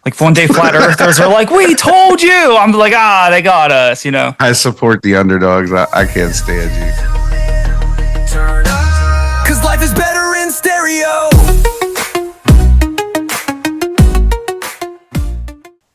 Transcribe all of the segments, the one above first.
Like one day flat earthers are like, we told you. I'm like, they got us, you know. I support the underdogs. I can't stand you. Turn up, 'cause life is better in stereo.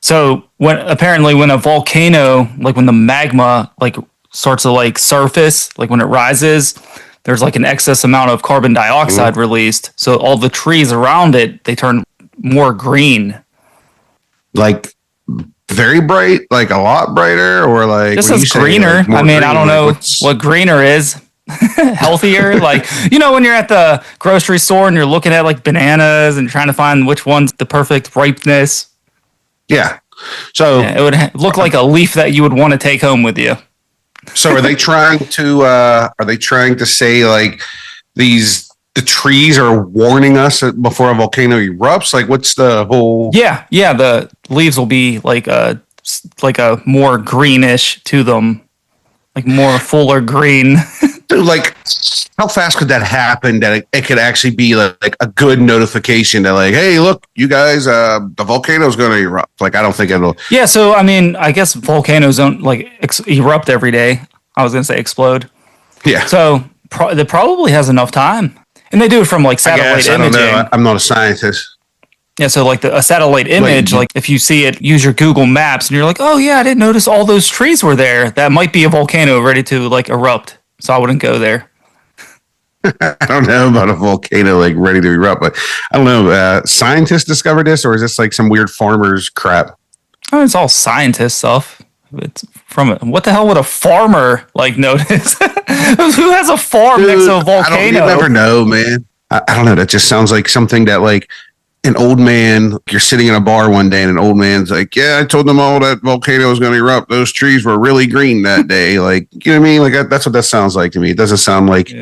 So when a volcano, like when the magma like starts to like surface, like when it rises, there's like an excess amount of carbon dioxide released. So all the trees around it, they turn more green. Like very bright, like a lot brighter, or like This is greener. Like I mean, green, I don't know what's... what greener is. Healthier, like, you know, when you're at the grocery store and you're looking at like bananas and trying to find which one's the perfect ripeness. Yeah. So it would look like a leaf that you would want to take home with you. So are they trying to say like the trees are warning us before a volcano erupts? Like what's the whole... Yeah, the leaves will be like a more greenish to them, like more fuller green. Dude, like how fast could that happen that it could actually be like a good notification that like, hey, look, you guys, the volcano's going to erupt? Like I don't think it'll... Yeah, so I mean, I guess volcanoes don't like erupt every day. I was going to say explode. Yeah. So it probably has enough time. And they do it from like satellite imaging. I don't know. I'm not a scientist. Yeah, so like a satellite image, like if you see it, use your Google Maps and you're like, oh yeah, I didn't notice all those trees were there. That might be a volcano ready to like erupt. So I wouldn't go there. I don't know about a volcano like ready to erupt, but I don't know. Scientists discovered this, or is this like some weird farmer's crap? Oh, it's all scientist stuff. It's from it. What the hell would a farmer like notice? Who has a farm next to a volcano? You never know, man. I don't know. That just sounds like something that like an old man, you're sitting in a bar one day and an old man's like, yeah, I told them all that volcano was going to erupt. Those trees were really green that day. Like, you know what I mean? Like that's what that sounds like to me. It doesn't sound like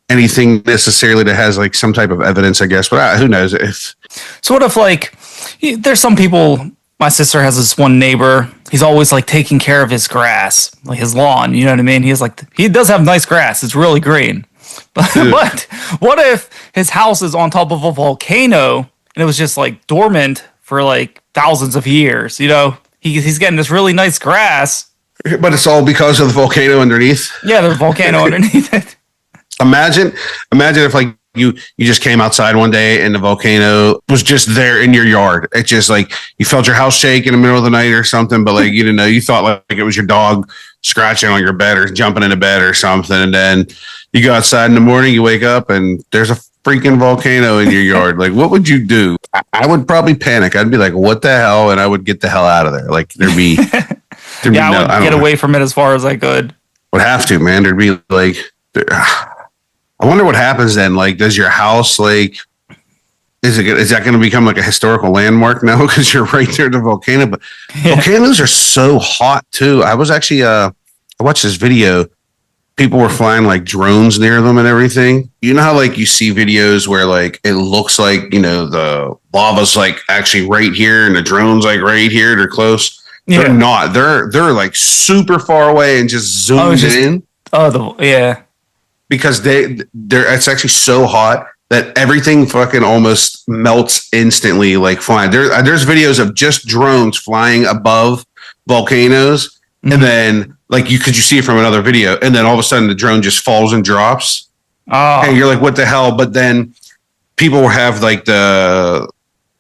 anything necessarily that has like some type of evidence, I guess, but who knows if. So what if like, there's some people, my sister has this one neighbor, he's always like taking care of his grass, like his lawn, you know what I mean? He does have nice grass. It's really green. But what if his house is on top of a volcano and it was just like dormant for like thousands of years? You know, he's getting this really nice grass, but it's all because of the volcano underneath. Yeah, there's a volcano underneath it. Imagine if like you just came outside one day and the volcano was just there in your yard. It's just like you felt your house shake in the middle of the night or something, but like you didn't know. You thought like it was your dog scratching on your bed or jumping into bed or something, and then you go outside in the morning, you wake up, and there's a freaking volcano in your yard. Like, what would you do? I would probably panic. I'd be like, what the hell? And I would get the hell out of there. Like, I would get away from it as far as I could. Would have to, man. There'd be like, I wonder what happens then. Like, does your house, like, is that going to become like a historical landmark now because you're right there at the volcano? But volcanoes are so hot too. I was actually, I watched this video. People were flying like drones near them and everything. You know how like you see videos where like it looks like, you know, the lava's like actually right here and the drone's like right here. They're close. Yeah. They're not. They're like super far away and just zoomed in. Because they're it's actually so hot that everything fucking almost melts instantly, like flying. There's videos of just drones flying above volcanoes, and then like you see it from another video, and then all of a sudden the drone just falls and drops. Oh, and you're like, what the hell? But then people will have like the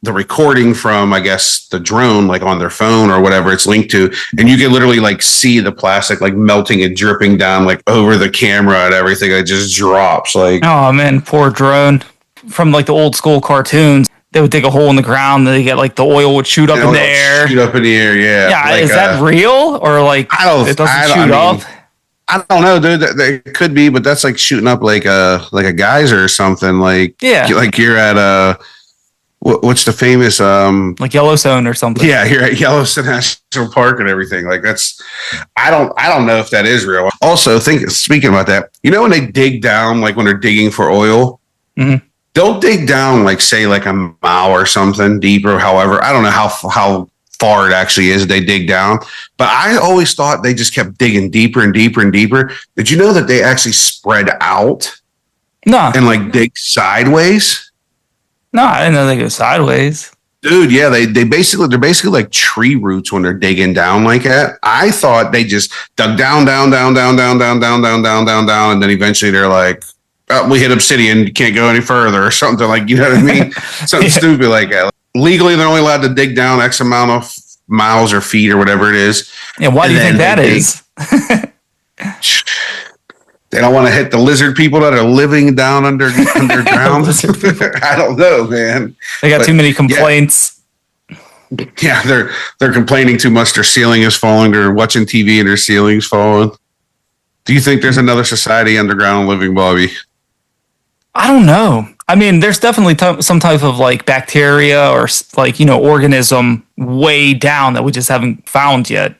recording from, I guess, the drone, like on their phone or whatever it's linked to, and you can literally like see the plastic like melting and dripping down like over the camera and everything. It just drops. Like, oh man, poor drone. From like the old school cartoons, they would dig a hole in the ground, and they get like the oil would shoot up in the air. Shoot up in the air, yeah. Yeah, like, is that real or like it doesn't shoot up? I don't know, dude. It could be, but that's like shooting up like a geyser or something. Like, like you're at what's the famous like Yellowstone or something? Yeah, you're at Yellowstone National Park and everything. Like that's I don't know if that is real. Also, speaking about that, you know when they dig down, like when they're digging for oil, they'll dig down like say like a mile or something deeper. However, I don't know how far it actually is they dig down, but I always thought they just kept digging deeper and deeper and deeper. Did you know that they actually spread out? No, and like dig sideways? No, I didn't know they go sideways. Dude, yeah, they're basically like tree roots when they're digging down like that. I thought they just dug down, down, down, down, down, down, down, down, down, down, down, and then eventually they're like, oh, we hit obsidian, you can't go any further or something like, you know what I mean? Something stupid like that. Like, legally, they're only allowed to dig down X amount of miles or feet or whatever it is. Yeah, why do you think that is? They don't want to hit the lizard people that are living down underground. I don't know, man. They got too many complaints. Yeah, they're complaining too much. Their ceiling is falling. They're watching TV and their ceiling's falling. Do you think there's another society underground living, Bobby? I don't know. I mean, there's definitely some type of like bacteria or like, organism way down that we just haven't found yet.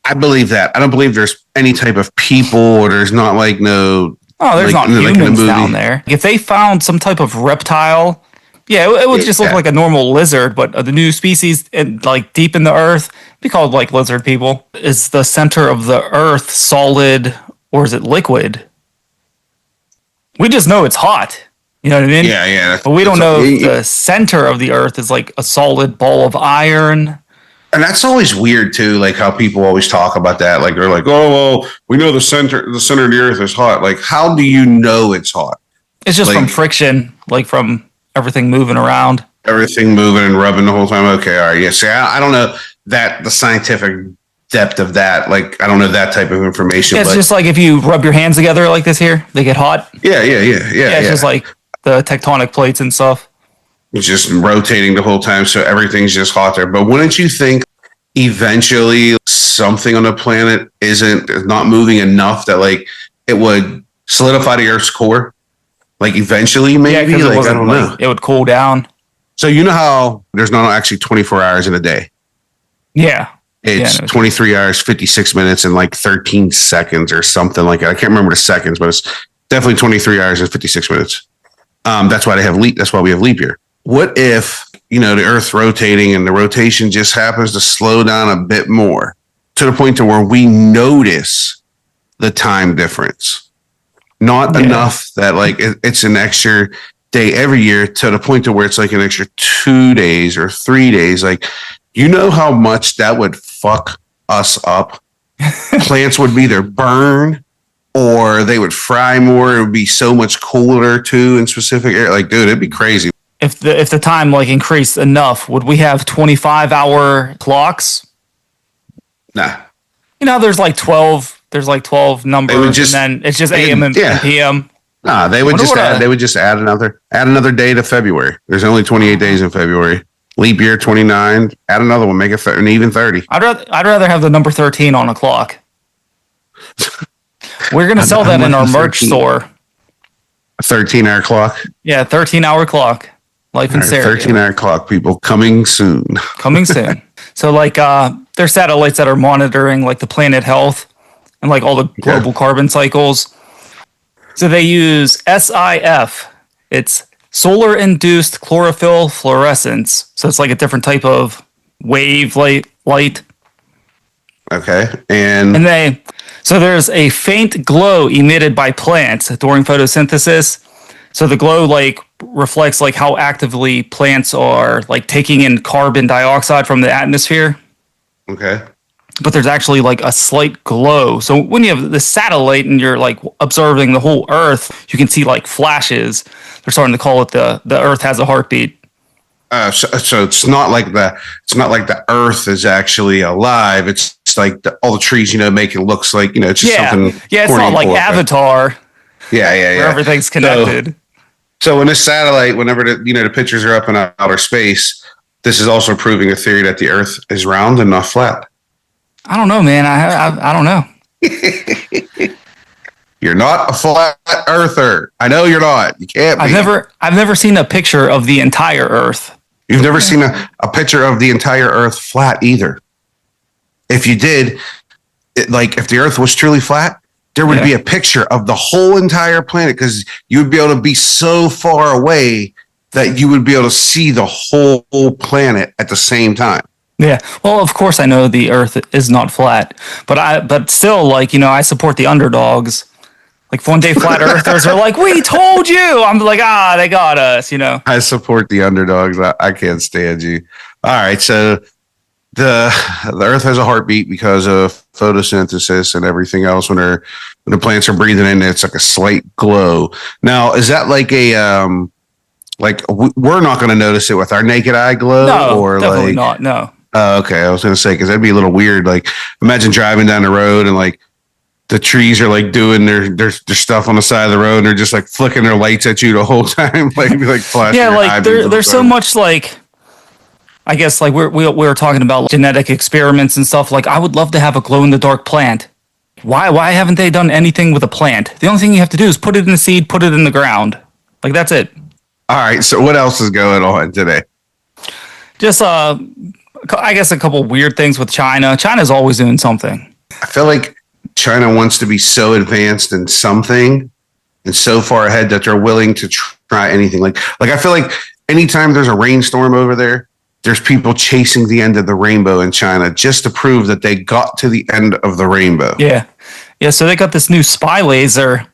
I believe that. I don't believe there's any type of people or there's not like no. Oh, there's like, not humans down there. If they found some type of reptile, yeah, it would just look like a normal lizard, but the new species like deep in the earth, be called like lizard people. Is the center of the earth solid or is it liquid? We just know it's hot. You know what I mean? Yeah. But we don't know if the center of the earth is like a solid ball of iron. And that's always weird too, like how people always talk about that. Like they're like, oh, well, we know the center of the earth is hot. Like, how do you know it's hot? It's just like, from friction, like from everything moving around. Everything moving and rubbing the whole time. Okay, all right. Yeah, see, I don't know the scientific depth of that. Like, I don't know that type of information. Yeah, it's just like if you rub your hands together like this here, they get hot. Yeah. It's just like the tectonic plates and stuff. It's just rotating the whole time, so everything's just hot there. But wouldn't you think eventually something on the planet is not moving enough that like it would solidify the Earth's core? Like eventually, maybe. Yeah, like, I don't know. It would cool down. So you know how there's not actually 24 hours in a day. Yeah. It's 23 hours, 56 minutes, and like 13 seconds or something like that. I can't remember the seconds, but it's definitely 23 hours and 56 minutes. That's why that's why we have leap year. What if, the Earth's rotating and the rotation just happens to slow down a bit more to the point to where we notice the time difference? Not enough that like it's an extra day every year to the point to where it's like an extra 2 days or 3 days. Like, how much that would fuck us up? Plants would either burn or they would fry more. It would be so much cooler too in specific area. Like, dude, it'd be crazy. If the time like increased enough, would we have 25-hour clocks? Nah. There's like 12 numbers, and then it's just AM and PM. Nah, they would just add another day to February. There's only 28 days in February. Leap year 29. Add another one, make it an even 30. I'd rather have the number 13 on a clock. We're gonna sell that in our merch store. A 13-hour clock. Yeah, 13-hour clock. Life in stereo. 13-hour clock, people, coming soon. Coming soon. So like there's satellites that are monitoring like the planet health and like all the global carbon cycles. So they use SIF. It's solar induced chlorophyll fluorescence. So it's like a different type of wave light. Okay. And so there's a faint glow emitted by plants during photosynthesis. So the glow like reflects like how actively plants are like taking in carbon dioxide from the atmosphere. Okay. But there's actually like a slight glow. So when you have the satellite and you're like observing the whole Earth, you can see like flashes. They're starting to call it the Earth has a heartbeat. So it's not like the Earth is actually alive. It's like all the trees, make it looks like it's just something. Yeah, it's not like Avatar. Yeah. Where everything's connected. So when this satellite, whenever the pictures are up in outer space, this is also proving a theory that the Earth is round and not flat. I don't know, man. I don't know. You're not a flat earther. I know you're not. You can't be. I've never seen a picture of the entire Earth. You've never seen a picture of the entire Earth flat either. If you did, if the Earth was truly flat, there would be a picture of the whole entire planet because you would be able to be so far away that you would be able to see the whole planet at the same time. Yeah. Well, of course I know the Earth is not flat, but still I support the underdogs. Like one day flat earthers are like, we told you. I'm like, they got us, I support the underdogs. I can't stand you. All right, so the Earth has a heartbeat because of photosynthesis and everything else. When the plants are breathing in, it's like a slight glow. Now, is that like a we're not going to notice it with our naked eye glow? No, or definitely like, not. No. Okay, I was going to say because that'd be a little weird. Like, imagine driving down the road and like the trees are like doing their stuff on the side of the road, and they're just like flicking their lights at you the whole time, like flashing. Yeah, like there's so much like. I guess like we were talking about genetic experiments and stuff. Like I would love to have a glow in the dark plant. Why haven't they done anything with a plant? The only thing you have to do is put it in the seed, put it in the ground. Like that's it. All right. So what else is going on today? Just I guess a couple weird things with China. China's always doing something. I feel like China wants to be so advanced in something and so far ahead that they're willing to try anything. Like I feel like anytime there's a rainstorm over there, there's people chasing the end of the rainbow in China just to prove that they got to the end of the rainbow. Yeah. So they got this new spy laser.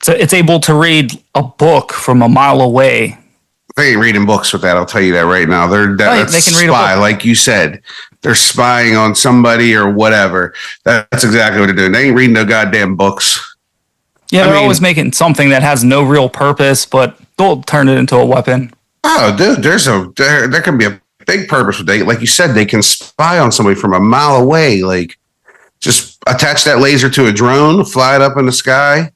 So it's able to read a book from a mile away. They ain't reading books with that. I'll tell you that right now. They can read a book. Like you said, they're spying on somebody or whatever. That's exactly what they're doing. They ain't reading no goddamn books. Yeah, they're always making something that has no real purpose, but they'll turn it into a weapon. Oh, dude, there can be a big purpose with it. Like you said, they can spy on somebody from a mile away. Like just attach that laser to a drone, fly it up in the sky,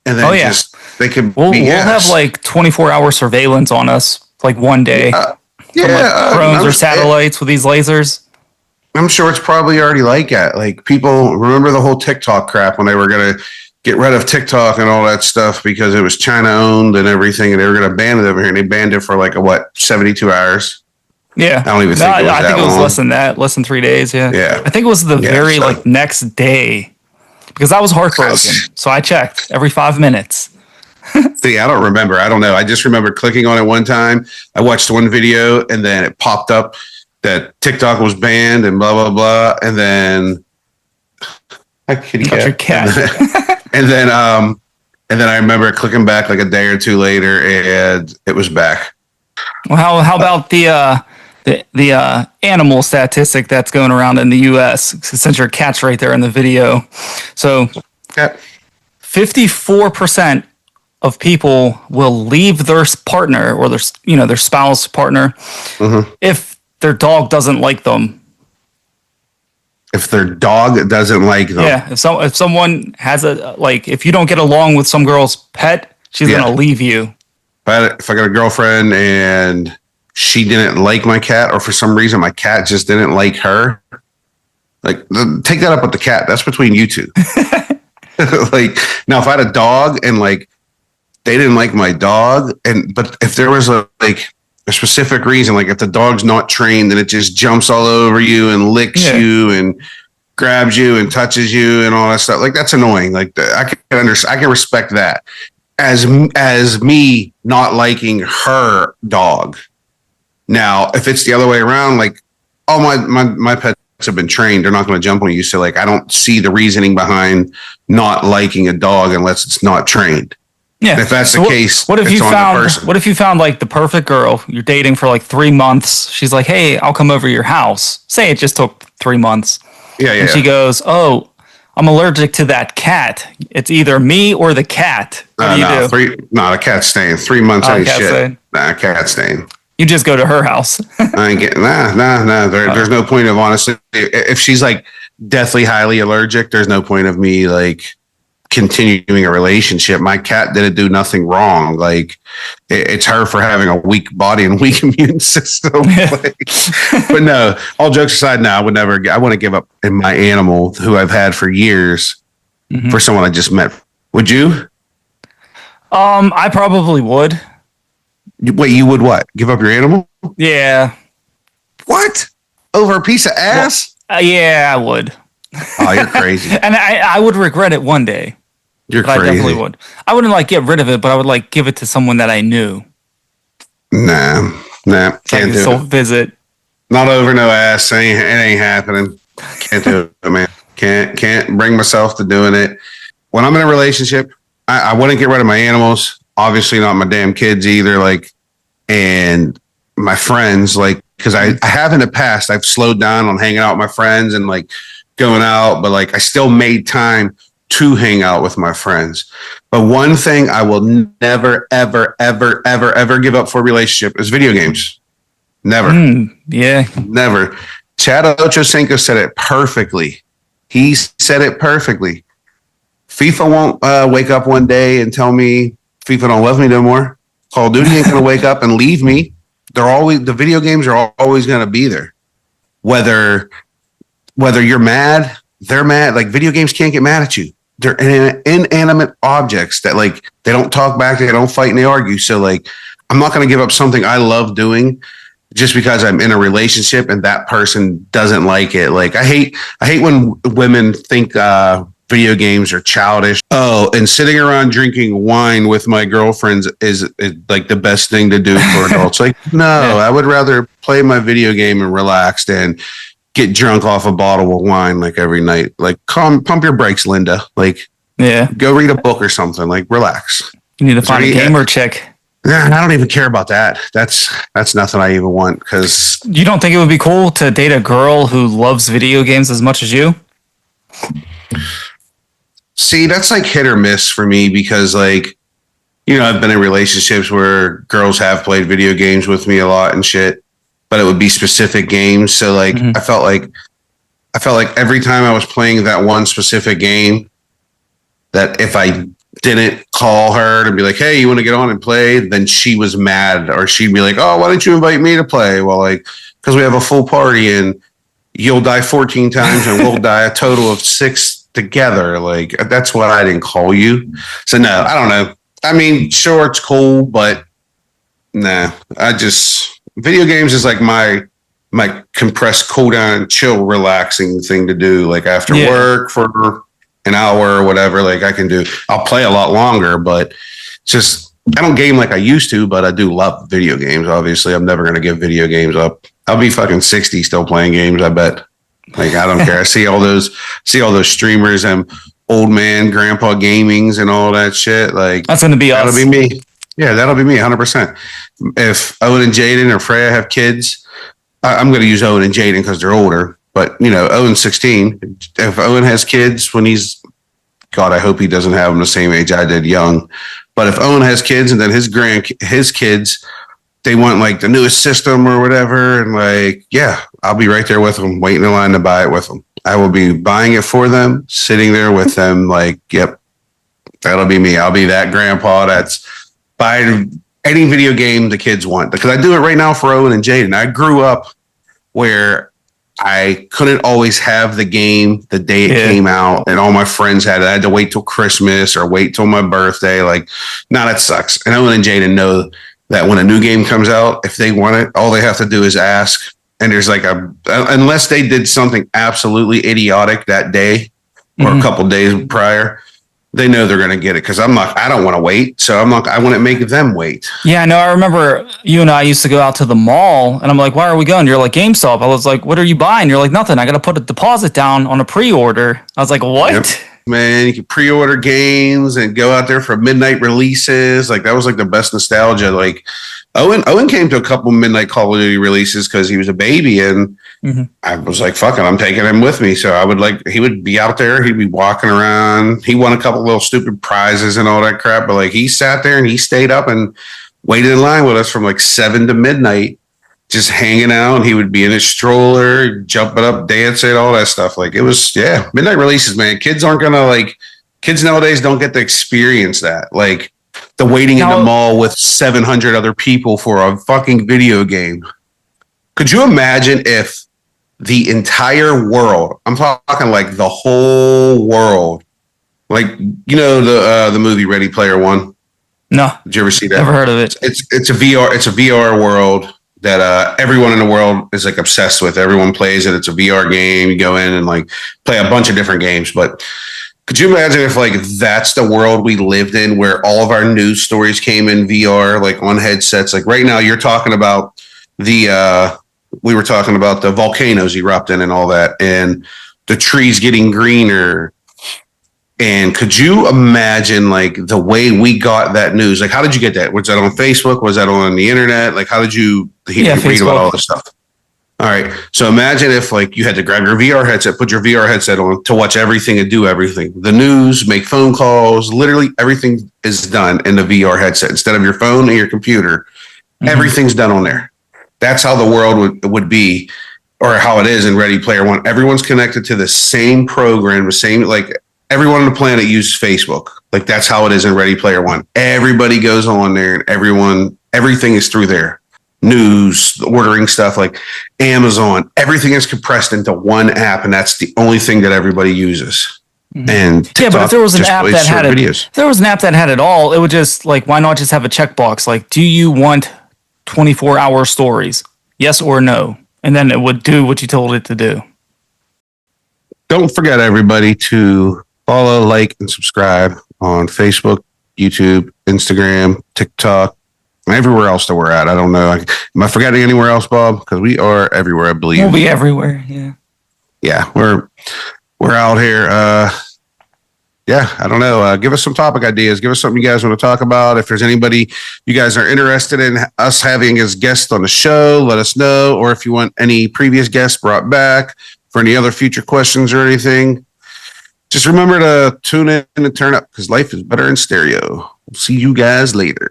and then they can. We'll have like 24-hour surveillance on us, like one day. From drones or satellites with these lasers. I'm sure it's probably already like that. Like people remember the whole TikTok crap when they were gonna get rid of TikTok and all that stuff because it was China owned and everything, and they were gonna ban it over here, and they banned it for like 72 hours. Yeah, I don't even think I think it was less than that, less than 3 days. Yeah. I think it was the very next day because I was heartbroken. So I checked every 5 minutes. See, I don't remember. I don't know. I just remember clicking on it one time. I watched one video and then it popped up that TikTok was banned and blah blah blah. And then your cat. and then I remember clicking back like a day or two later and it was back. Well, how about the animal statistic that's going around in the U.S. since your cat's right there in the video. So 54% of people will leave their partner or their spouse partner if their dog doesn't like them. If their dog doesn't like them. Yeah. If someone has if you don't get along with some girl's pet, she's going to leave you. If I got a girlfriend and she didn't like my cat, or for some reason my cat just didn't like her, like take that up with the cat. That's between you two. Like now, if I had a dog and like they didn't like my dog, but if there was a specific reason, like if the dog's not trained and it just jumps all over you and licks you and grabs you and touches you and all that stuff, like that's annoying. Like I can respect that. As me not liking her dog. Now, if it's the other way around, like, oh, my pets have been trained, they're not going to jump on you. So, like, I don't see the reasoning behind not liking a dog unless it's not trained. Yeah. And if that's the case, what if you found like the perfect girl? You're dating for like 3 months. She's like, hey, I'll come over to your house. Say it just took 3 months. Yeah. And she goes, oh, I'm allergic to that cat. It's either me or the cat. What do you do? The cat's staying. 3 months ain't shit. Cat's staying. You just go to her house. I ain't getting There's no point of, honestly, if she's like deathly highly allergic, there's no point of me like continuing a relationship. My cat didn't do nothing wrong. Like it's her for having a weak body and weak immune system. But no, all jokes aside, I would never. I want to give up in my animal who I've had for years for someone I just met. Would you? I probably would. Wait, you would what? Give up your animal? Yeah. What? Over a piece of ass? Yeah, I would. Oh, you're crazy. And I would regret it one day. You're crazy. I definitely would. I wouldn't like get rid of it, but I would like give it to someone that I knew. Nah, can't do it. Visit. Not over no ass. It ain't happening. Can't do it, man. Can't bring myself to doing it. When I'm in a relationship, I wouldn't get rid of my animals. Obviously, not my damn kids either. Like, and my friends, like, because I have in the past, I've slowed down on hanging out with my friends and like going out, but like I still made time to hang out with my friends. But one thing I will never, ever, ever, ever, ever give up for a relationship is video games. Never. Yeah. Never. Chad Ochocinco said it perfectly. He said it perfectly. FIFA won't wake up one day and tell me FIFA don't love me no more. Call of Duty ain't going to wake up and leave me. The video games are always going to be there. Whether you're mad, they're mad. Like, video games can't get mad at you. They're inanimate objects that, like, they don't talk back, they don't fight, and they argue. So, like, I'm not going to give up something I love doing just because I'm in a relationship and that person doesn't like it. Like, I hate when women think video games are childish. Oh, and sitting around drinking wine with my girlfriends is like the best thing to do for adults. Like, no, I would rather play my video game and relax than get drunk off a bottle of wine like every night. Like, pump your brakes, Linda. Like, go read a book or something. Like, relax. You need to find a gamer chick. Yeah, I don't even care about that. That's nothing I even want. Because you don't think it would be cool to date a girl who loves video games as much as you? See, that's like hit or miss for me because, like, you know, I've been in relationships where girls have played video games with me a lot and shit, but it would be specific games. So, like, I felt like every time I was playing that one specific game, that if I didn't call her to be like, hey, you want to get on and play, then she was mad, or she'd be like, oh, why don't you invite me to play? Well, like, because we have a full party and you'll die 14 times and we'll die a total of 6 together. Like, that's why I didn't call you. So no, I don't know. I mean, sure, it's cool, but nah, video games is like my compressed, cool down, chill, relaxing thing to do. Like, after work for an hour or whatever, like, I'll play a lot longer, but just, I don't game like I used to, but I do love video games. Obviously, I'm never going to give video games up. I'll be fucking 60 still playing games, I bet. Like, I don't care. I see all those streamers and old man grandpa gamings and all that shit. Like, that's going to be that'll be me. Yeah, that'll be me 100%. If Owen and Jaden or Freya have kids, I'm going to use Owen and Jaden because they're older. But, you know, Owen's 16. If Owen has kids when he's, God, I hope he doesn't have them the same age I did, young. But if Owen has kids and then his kids, they want like the newest system or whatever, and like, yeah, I'll be right there with them, waiting in line to buy it with them. I will be buying it for them, sitting there with them, like, yep, that'll be me. I'll be that grandpa that's buying any video game the kids want, because I do it right now for Owen and Jaden. I grew up where I couldn't always have the game the day it came out, and all my friends had it. I had to wait till Christmas or wait till my birthday. Like, nah, that sucks. And Owen and Jaden know that when a new game comes out, if they want it, all they have to do is ask. And there's like unless they did something absolutely idiotic that day or a couple days prior, they know they're going to get it. Cause I don't want to wait. So I want to make them wait. Yeah, no, I remember you and I used to go out to the mall and I'm like, why are we going? You're like, GameStop. I was like, what are you buying? You're like, nothing. I got to put a deposit down on a pre-order. I was like, what? Yep. Man, you can pre-order games and go out there for midnight releases. Like, that was like the best nostalgia. Like, Owen came to a couple midnight Call of Duty releases because he was a baby, and I was like, fuck it, I'm taking him with me. So he would be out there, he'd be walking around. He won a couple little stupid prizes and all that crap, but like, he sat there and he stayed up and waited in line with us from like 7 to midnight, just hanging out. And he would be in his stroller, jumping up, dancing, all that stuff. Like, it was, midnight releases, man. Kids nowadays don't get to experience that. Like, the waiting in the mall with 700 other people for a fucking video game. Could you imagine if the entire world, I'm talking like the whole world, like, you know, the movie Ready Player One? No. Did you ever see that? Never heard of it. It's a VR world that everyone in the world is like obsessed with. Everyone plays it. It's a VR game. You go in and like play a bunch of different games. But could you imagine if like that's the world we lived in, where all of our news stories came in VR, like on headsets? Like right now, you're talking about we were talking about the volcanoes erupting and all that, and the trees getting greener. And could you imagine like the way we got that news? Like, how did you get that? Was that on Facebook? Was that on the internet? Like, how did you read Facebook. about all this stuff? All right. So imagine if like you had to grab your VR headset, put your VR headset on to watch everything and do everything. The news, make phone calls, literally everything is done in the VR headset instead of your phone and your computer. Mm-hmm. Everything's done on there. That's how the world would be, or how it is in Ready Player One. Everyone's connected to the same program, the same, like everyone on the planet uses Facebook. Like that's how it is in Ready Player One. Everybody goes on there and everything is through there. News, ordering stuff like Amazon, everything is compressed into one app, and that's the only thing that everybody uses. Mm-hmm. And TikTok, but if there was an app that had it, if there was an app that had it all, it would just like, why not just have a checkbox? Like, do you want 24-hour stories? Yes or no? And then it would do what you told it to do. Don't forget, everybody, to follow, like, and subscribe on Facebook, YouTube, Instagram, TikTok, everywhere else that we're at. I don't know. Am I forgetting anywhere else, Bob? Because we are everywhere, I believe. We'll be everywhere. Yeah. Yeah, we're out here. Yeah, I don't know. Give us some topic ideas. Give us something you guys want to talk about. If there's anybody you guys are interested in us having as guests on the show, let us know. Or if you want any previous guests brought back for any other future questions or anything, just remember to tune in and turn up because life is better in stereo. We'll see you guys later.